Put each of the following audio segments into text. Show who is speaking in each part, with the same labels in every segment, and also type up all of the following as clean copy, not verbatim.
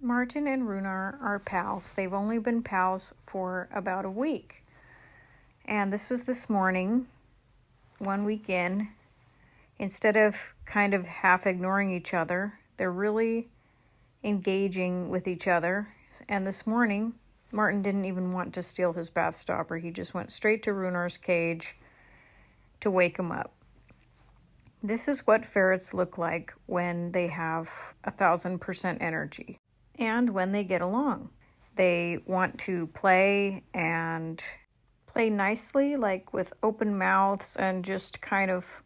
Speaker 1: Martin and Runar are pals. They've only been pals for about a week. And this was this morning, 1 week in. Instead of kind of half ignoring each other, they're really engaging with each other. And this morning, Martin didn't even want to steal his bath stopper. He just went straight to Runar's cage to wake him up. This is what ferrets look like when they have 1,000% energy and when they get along. They want to play and play nicely, like with open mouths and just kind of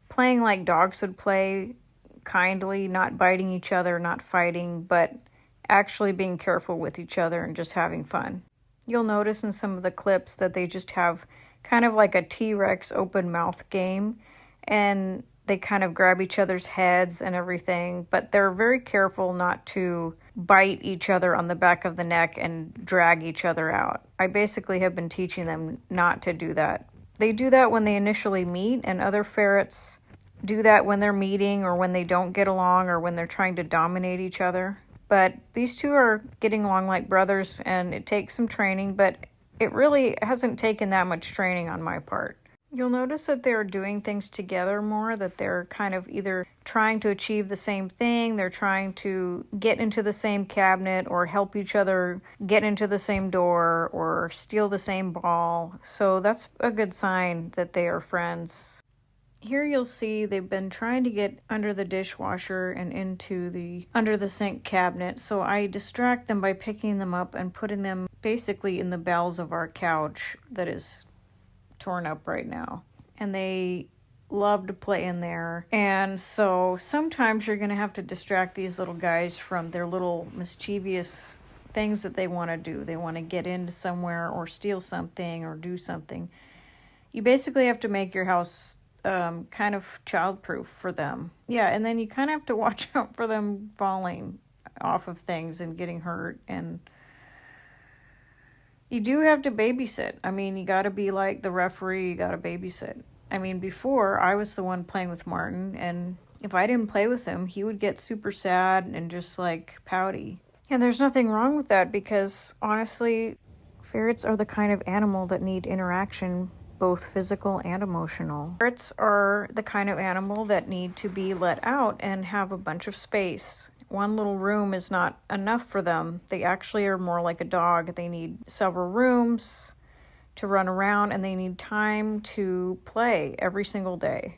Speaker 1: playing like dogs would play, kindly, not biting each other, not fighting, but actually being careful with each other and just having fun. You'll notice in some of the clips that they just have kind of like a T-Rex open mouth game, and they kind of grab each other's heads and everything, but they're very careful not to bite each other on the back of the neck and drag each other out. I basically have been teaching them not to do that. They do that when they initially meet, and other ferrets do that when they're meeting or when they don't get along or when they're trying to dominate each other. But these two are getting along like brothers, and it takes some training, but it really hasn't taken that much training on my part. You'll notice that they're doing things together more, that they're kind of either trying to achieve the same thing, they're trying to get into the same cabinet or help each other get into the same door or steal the same ball. So that's a good sign that they are friends. Here you'll see they've been trying to get under the dishwasher and into the under the sink cabinet. So I distract them by picking them up and putting them basically in the bowels of our couch that is torn up right now. And they love to play in there. And so sometimes you're going to have to distract these little guys from their little mischievous things that they want to do. They want to get into somewhere or steal something or do something. You basically have to make your house kind of childproof for them. Yeah, and then you kind of have to watch out for them falling off of things and getting hurt, and you do have to babysit. I mean, you got to be like the referee, you got to babysit. I mean, before, I was the one playing with Martin, and if I didn't play with him, he would get super sad and just like pouty. And there's nothing wrong with that, because honestly, ferrets are the kind of animal that need interaction, both physical and emotional. Ferrets are the kind of animal that need to be let out and have a bunch of space. One little room is not enough for them. They actually are more like a dog. They need several rooms to run around, and they need time to play every single day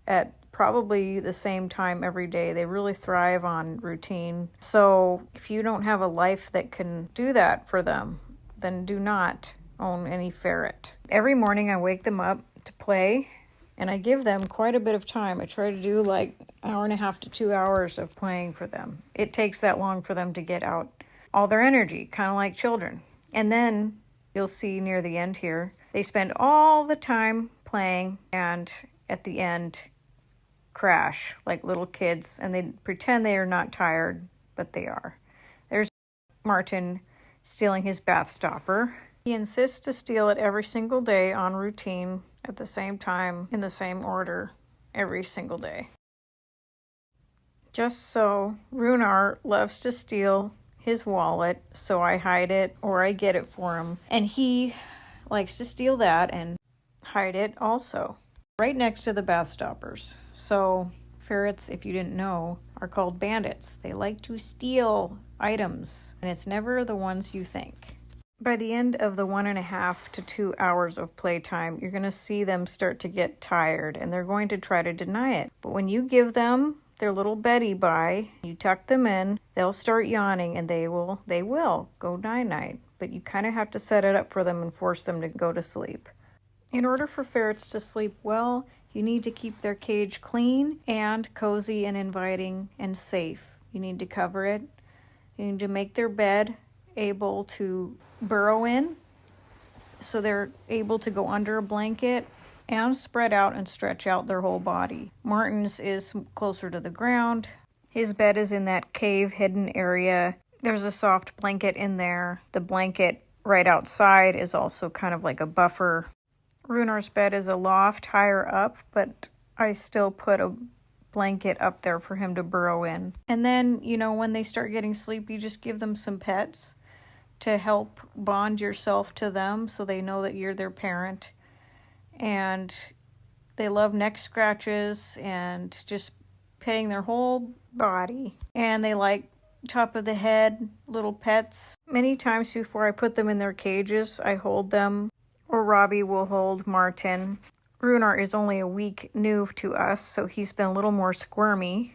Speaker 1: at probably the same time every day. They really thrive on routine. So if you don't have a life that can do that for them, then do not own any ferret. Every morning I wake them up to play, and I give them quite a bit of time. I try to do like 1.5 to 2 hours of playing for them. It takes that long for them to get out all their energy, kind of like children. And then you'll see near the end here, they spend all the time playing, and at the end crash like little kids, and they pretend they are not tired, but they are. There's Martin stealing his bath stopper. He insists to steal it every single day on routine at the same time, in the same order, every single day. Just so, Runar loves to steal his wallet, so I hide it or I get it for him. And he likes to steal that and hide it also, right next to the bath stoppers. So ferrets, if you didn't know, are called bandits. They like to steal items, and it's never the ones you think. By the end of the 1.5 to 2 hours of playtime, you're going to see them start to get tired, and they're going to try to deny it. But when you give them their little Betty bye, you tuck them in, they'll start yawning, and they will go night-night. But you kind of have to set it up for them and force them to go to sleep. In order for ferrets to sleep well, you need to keep their cage clean and cozy and inviting and safe. You need to cover it. You need to make their bed able to burrow in, so they're able to go under a blanket and spread out and stretch out their whole body. Martin's is closer to the ground. His bed is in that cave hidden area. There's a soft blanket in there. The blanket right outside is also kind of like a buffer. Runar's bed is a loft higher up, but I still put a blanket up there for him to burrow in. And then, you know, when they start getting sleepy, just give them some pets to help bond yourself to them so they know that you're their parent. And they love neck scratches and just petting their whole body. And they like top of the head little pets. Many times before I put them in their cages, I hold them, or Robbie will hold Martin. Runar is only a week new to us, so he's been a little more squirmy.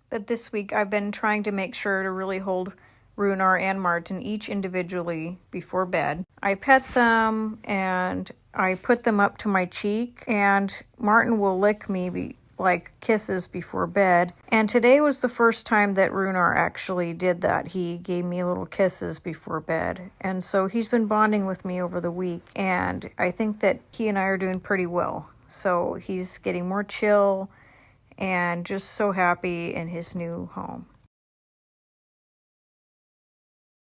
Speaker 1: But this week I've been trying to make sure to really hold Runar and Martin each individually before bed. I pet them and I put them up to my cheek, and Martin will lick me like kisses before bed. And today was the first time that Runar actually did that. He gave me little kisses before bed. And so he's been bonding with me over the week, and I think that he and I are doing pretty well. So he's getting more chill and just so happy in his new home.